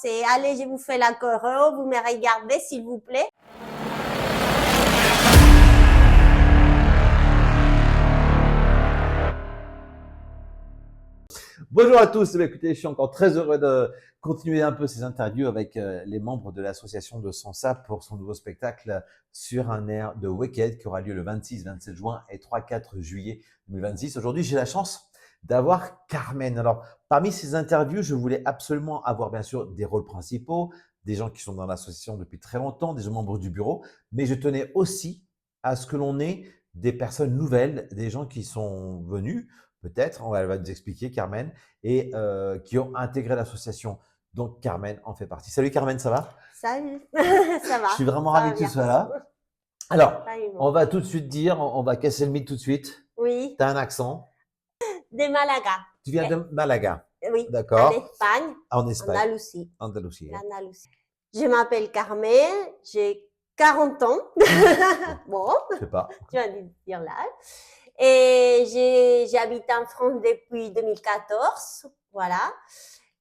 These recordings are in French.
C'est allez, je vous fais la choreo, vous me regardez s'il vous plaît. Bonjour à tous, écoutez, je suis encore très heureux de continuer un peu ces interviews avec les membres de l'association de Sansa pour son nouveau spectacle sur un air de Wicked qui aura lieu le 26, 27 juin et 3-4 juillet 2026. Aujourd'hui, j'ai la chance d'avoir Carmen. Alors, parmi ces interviews, je voulais absolument avoir bien sûr des rôles principaux, des gens qui sont dans l'association depuis très longtemps, des membres du bureau, mais je tenais aussi à ce que l'on ait des personnes nouvelles, des gens qui sont venus, peut-être, elle va nous expliquer, Carmen, et qui ont intégré l'association. Donc, Carmen en fait partie. Salut Carmen, ça va? Salut, ça va. Je suis vraiment Ça ravi va que tu bien. sois là. Alors, Pareillement. on va tout de suite dire, on va casser le mythe tout de suite. Oui, Tu as un accent. de Malaga. Tu viens de Malaga. Oui, en D'accord. Espagne, En Espagne. Andalousie. Andalousie. hein. L'Andalousie. Je m'appelle Carmen, j'ai 40 ans. Bon, Je sais pas. tu vas dire l'âge. Et j'habite en France depuis 2014. Voilà.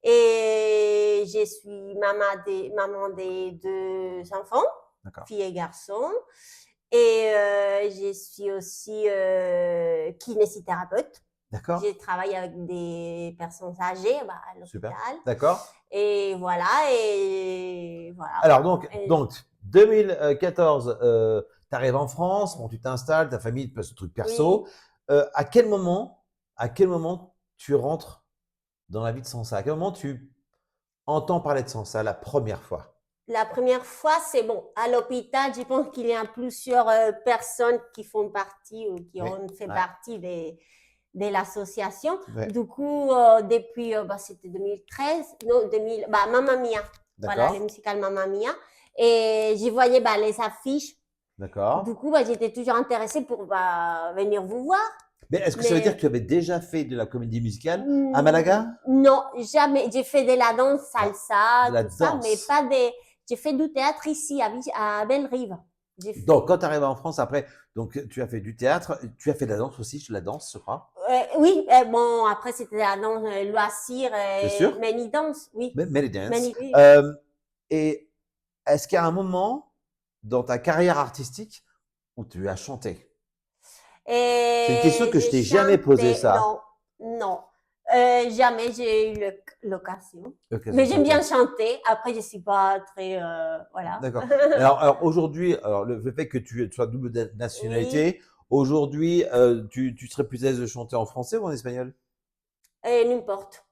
Et je suis maman des deux enfants, D'accord. fille et garçon. Et je suis aussi kinésithérapeute. D'accord. Je travaille avec des personnes âgées à Super. l'hôpital. D'accord. Et voilà, et voilà. Alors, donc, Et- 2014, tu arrives en France, bon, tu t'installes, ta famille te passe le truc perso. À quel moment tu rentres dans la vie de Sansa? À quel moment tu entends parler de Sansa la première fois? La première fois, c'est bon. À l'hôpital, je pense qu'il y a plusieurs personnes qui font partie ou qui Oui. ont fait Ouais. partie de l'association. Ouais. Du coup, depuis, c'était 2013, non, 2000, Mamma Mia. Voilà, D'accord. le musical Mamma Mia. Et j'y voyais les affiches. D'accord. Du coup, j'étais toujours intéressée pour venir vous voir. Mais est-ce que ça veut dire que tu avais déjà fait de la comédie musicale à Mm, Malaga? Non, jamais. J'ai fait de la danse salsa, De la tout ça, danse. mais pas des. J'ai fait du théâtre ici, à Bellerive. J'ai fait- Donc, quand tu arrives en France, après, donc, tu as fait du théâtre, tu as fait de la danse aussi, la danse, je crois. Oui, bon, après, c'était la danse loisir, Bien sûr. many dance, oui. Melly Dance. Many, oui. Et est-ce qu'il y a un moment dans ta carrière artistique où tu as chanté? C'est une question que je t'ai jamais posée, ça. Non, non. Jamais j'ai eu l'occasion. Ok, Mais c'est j'aime bien ça. chanter. Après, je suis pas très, voilà. D'accord. Alors aujourd'hui, le fait que tu sois double nationalité, aujourd'hui, tu serais plus à l'aise de chanter en français ou en espagnol? N'importe.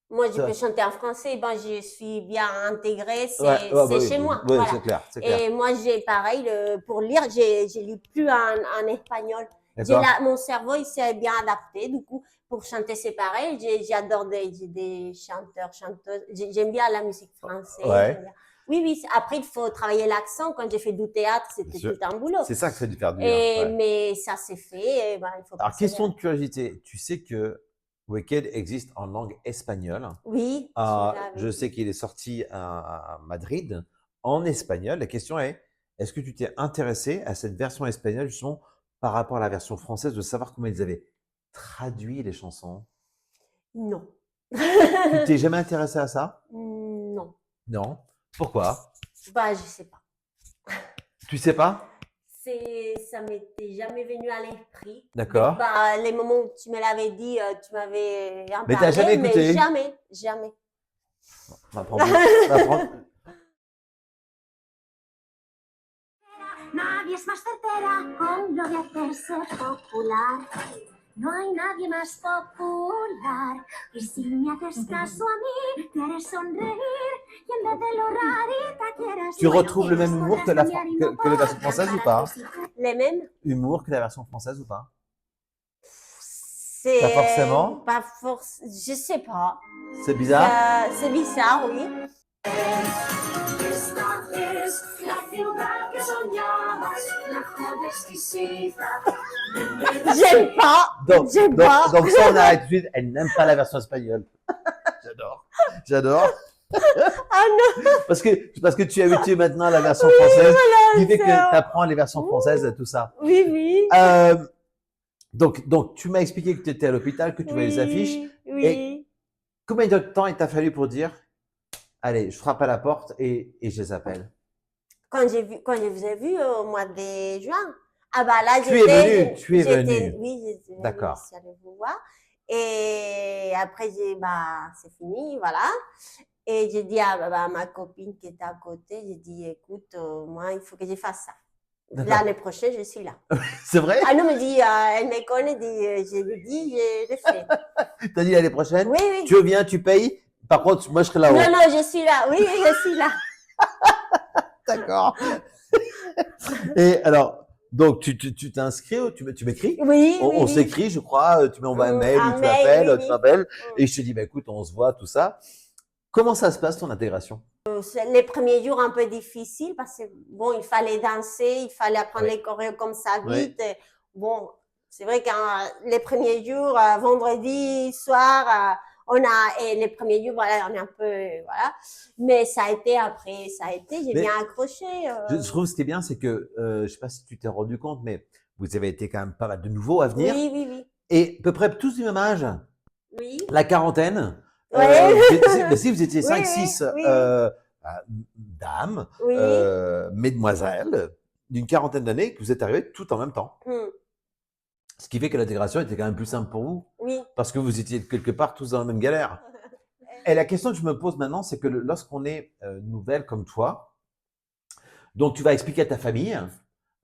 Moi, je Ça- peux chanter en français. Je suis bien intégrée. Ouais, C'est oui, chez moi. oui, Voilà. c'est clair, c'est clair. Et moi, j'ai pareil, pour lire, je lis plus en espagnol. D'accord. Mon cerveau, il s'est bien adapté. Du coup, pour chanter, c'est pareil. J'adore des chanteurs, chanteuses. J'aime bien la musique française. Ouais. J'aime bien. Oui, oui. Après, il faut travailler l'accent. Quand j'ai fait du théâtre, c'était Bien sûr. tout un boulot. C'est ça que fait du faire dur. Et, Ouais. mais ça s'est fait. Et, il faut Alors, persévérer. question de curiosité, tu sais que Wicked existe en langue espagnole. Oui. Je sais qu'il est sorti à Madrid en espagnol. La question est-ce que tu t'es intéressé à cette version espagnole justement par rapport à la version française, de savoir comment ils avaient traduit les chansons? Non. Tu t'es jamais intéressé à ça? Non. Non. Pourquoi? Je sais pas. Tu sais pas? Ça m'était jamais venu à l'esprit. D'accord. Les moments où tu me l'avais dit, tu m'avais en Mais t'as parlé, jamais écouté? mais jamais. On va prendre. Nadie es más certera con lo de hacerse popular. No hay nadie más popular. Y si me haces caso a mí, te haré sonreír. Y en vez de lo rarita quieras. Tu retrouves le même humour que la version française ou pas? Les mêmes? Humour que la version française ou pas? C'est Pas forcément? Pas forcément. Je sais pas. C'est bizarre? C'est bizarre, oui. Esta es la ciudad que soñabas, la joya exquisita. J'aime pas. J'aime pas. Donc ça, on arrête tout de suite. Elle n'aime pas la version espagnole. J'adore. Ah non. Parce que tu es habitué maintenant à la version française, qui fait que tu apprends les versions françaises, tout ça. Oui, oui. Donc tu m'as expliqué que tu étais à l'hôpital, que tu voyais les affiches. Oui. Et combien de temps il t'a fallu pour dire allez, je frappe à la porte et je les appelle. Quand je vous ai vu au mois de juin. Ah bah là, Tu es venu. Oui, j'étais venue, D'accord. je suis allée vous voir. Et après, c'est fini, voilà. Et j'ai dit à ma copine qui était à côté, j'ai dit, écoute, moi, il faut que je fasse ça. D'accord. L'année prochaine, je suis là. C'est vrai? Ah non, me dit, elle me connaît, je lui dis, je le fais. T'as dit l'année prochaine? Oui, oui. Tu viens, tu payes. Par contre, moi, je serai là-haut. Non, non, je suis là. Oui, oui, je suis là. D'accord. Et alors, donc, tu t'inscris, tu m'écris? Oui, On oui. s'écrit, je crois. Tu m'envoies un mail, ou tu mail, m'appelles, oui, tu oui. m'appelles. Et je te dis, bah, écoute, on se voit, tout ça. Comment ça se passe ton intégration? Les premiers jours un peu difficiles parce que bon, il fallait danser, il fallait apprendre Oui. les choréos comme ça Oui. vite. Et bon, c'est vrai que les premiers jours, vendredi soir, et les premiers jours, voilà, on est un peu, voilà. Mais ça a été après, j'ai Mais bien accroché. je trouve ce qui est bien, c'est que, je sais pas si tu t'es rendu compte, mais vous avez été quand même pas mal de nouveaux à venir. Oui, oui, oui. Et à peu près tous du même âge. Oui. La quarantaine. Ouais. Mais si vous étiez Oui, 5-6 oui, dames, oui. mesdemoiselles, d'une quarantaine d'années, que vous êtes arrivées tout en même temps. Hmm. Ce qui fait que l'intégration était quand même plus simple pour vous, Oui. parce que vous étiez quelque part tous dans la même galère. Et la question que je me pose maintenant, c'est que lorsqu'on est nouvelle comme toi, donc tu vas expliquer à ta famille,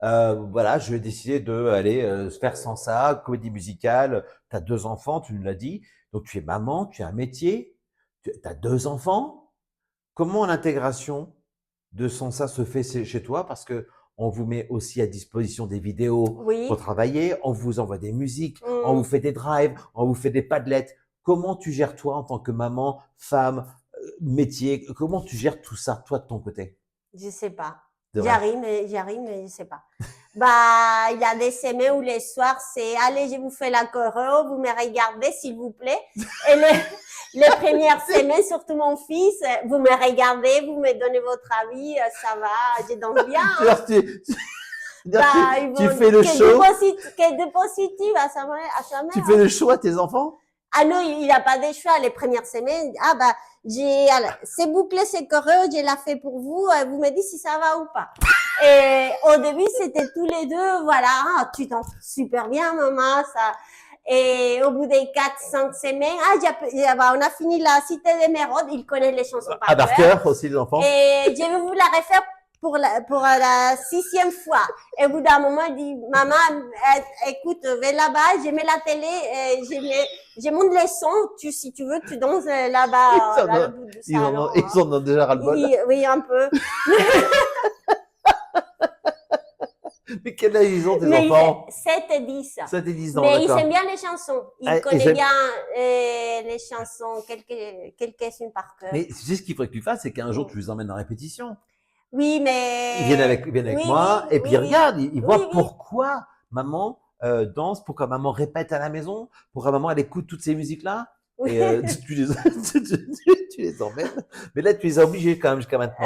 voilà, je vais décider d'aller faire sans ça, comédie musicale, tu as 2 enfants, tu nous l'as dit, donc tu es maman, tu as un métier, tu as 2 enfants. Comment l'intégration de Sansa se fait chez toi? Parce que on vous met aussi à disposition des vidéos Oui. pour travailler, on vous envoie des musiques, on Hmm. vous fait des drives, on vous fait des padlets. Comment tu gères toi en tant que maman, femme, métier? Comment tu gères tout ça, toi, de ton côté? Je sais pas. C'est vrai. J'arrive, mais je sais pas. Bah, il y a des semaines où les soirs, c'est, allez, je vous fais la choreo, vous me regardez, s'il vous plaît. Et les premières semaines, surtout mon fils, vous me regardez, vous me donnez votre avis, ça va, je danse bien. Hein. Bah, Tu fais le show, que de positif à sa mère. tu fais le show à tes enfants? Ah non, il n'a pas de choix. Les premières semaines, ah bah, c'est bouclé, c'est choreo, je l'ai fait pour vous, vous me dites si ça va ou pas. Et au début, c'était tous les deux, voilà, ah, tu danses super bien, maman, ça. Et au bout des 4-5 semaines, on a fini la Cité des Méraudes, il connaît les chansons À par par cœur. cœur aussi, les enfants. Et je vais vous la refaire pour la 6e fois. Et au bout d'un moment, il dit, maman, écoute, vais là-bas, je mets la télé, je monte les sons, si tu veux, tu danses là-bas, dans le bout du salon. Ils en ont déjà ras-le-bol. Oui, un peu. Mais quel âge ils ont, tes Mais enfants? 7 et 10. 7 et 10 ans, Mais ils d'accord. aiment bien les chansons. Ils Ah, connaissent ils aiment- bien les chansons, quelques-unes par cœur. Mais tu sais ce qu'il faudrait que tu fasses, c'est qu'un jour tu les emmènes en répétition. Oui, mais... Ils viennent avec Oui, moi, oui, et puis oui, ils regardent, ils oui, voient oui. pourquoi maman danse, pourquoi maman répète à la maison, pourquoi maman elle écoute toutes ces musiques-là. Oui. Et tu les emmènes. Mais là, tu les as obligés quand même jusqu'à maintenant.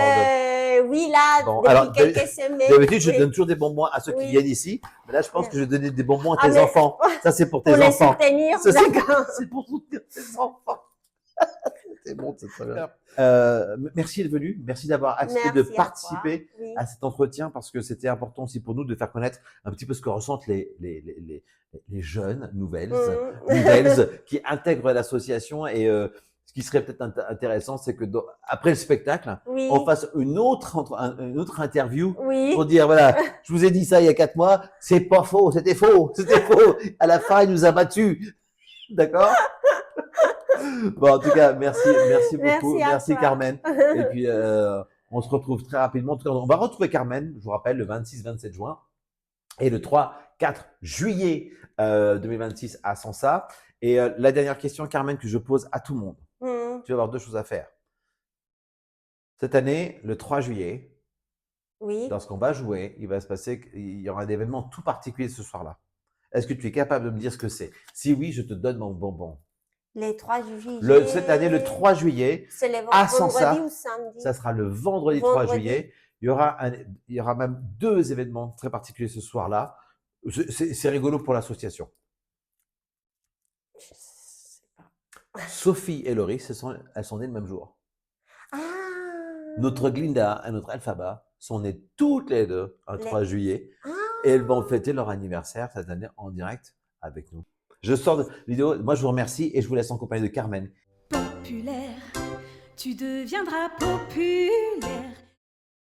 Oui, là, Bon, depuis alors, quelques semaines. D'habitude, je oui. donne toujours des bonbons à ceux qui Oui. viennent ici. Mais là, je pense que je vais donner des bonbons à Ah, tes mais- enfants. Ça, c'est pour tes Pour les enfants. soutenir, Ça, d'accord. c'est pour soutenir tes enfants. C'est bon, c'est très bien. Merci d'être venu. Merci d'avoir accepté de Merci à toi. participer Oui. à cet entretien parce que c'était important aussi pour nous de faire connaître un petit peu ce que ressentent les jeunes nouvelles qui intègrent l'association. Et ce qui serait peut-être intéressant, c'est que après le spectacle, Oui. on fasse une autre interview Oui. pour dire, voilà, je vous ai dit ça il y a 4 mois, c'est pas faux, c'était faux, c'était faux. À la fin, il nous a battus. D'accord? Bon, en tout cas, merci beaucoup. Merci à Merci toi. Carmen. Et puis, on se retrouve très rapidement. En tout cas, on va retrouver Carmen, je vous rappelle, le 26-27 juin et le 3-4 juillet 2026 à Sansa. Et la dernière question, Carmen, que je pose à tout le monde. Tu vas avoir 2 choses à faire. Cette année, le 3 juillet, Oui. lorsqu'on va jouer, il va se passer, il y aura un événement tout particulier ce soir-là. Est-ce que tu es capable de me dire ce que c'est? Si oui, je te donne mon bonbon. Les 3 juillet. Cette année, le 3 juillet, C'est le à vendredi Sansa, ou samedi? ça sera le vendredi 3 Vendredi. juillet. Il y aura même 2 événements très particuliers ce soir-là. C'est rigolo pour l'association. Je sais pas. Sophie et Laurie, elles sont nées le même jour. Ah, Notre Glinda et notre Elphaba sont nées toutes les deux un Les- 3 juillet Ah, et elles vont fêter leur anniversaire cette année en direct avec nous. Je sors de vidéo. Moi, je vous remercie et je vous laisse en compagnie de Carmen. Populaire, tu deviendras populaire.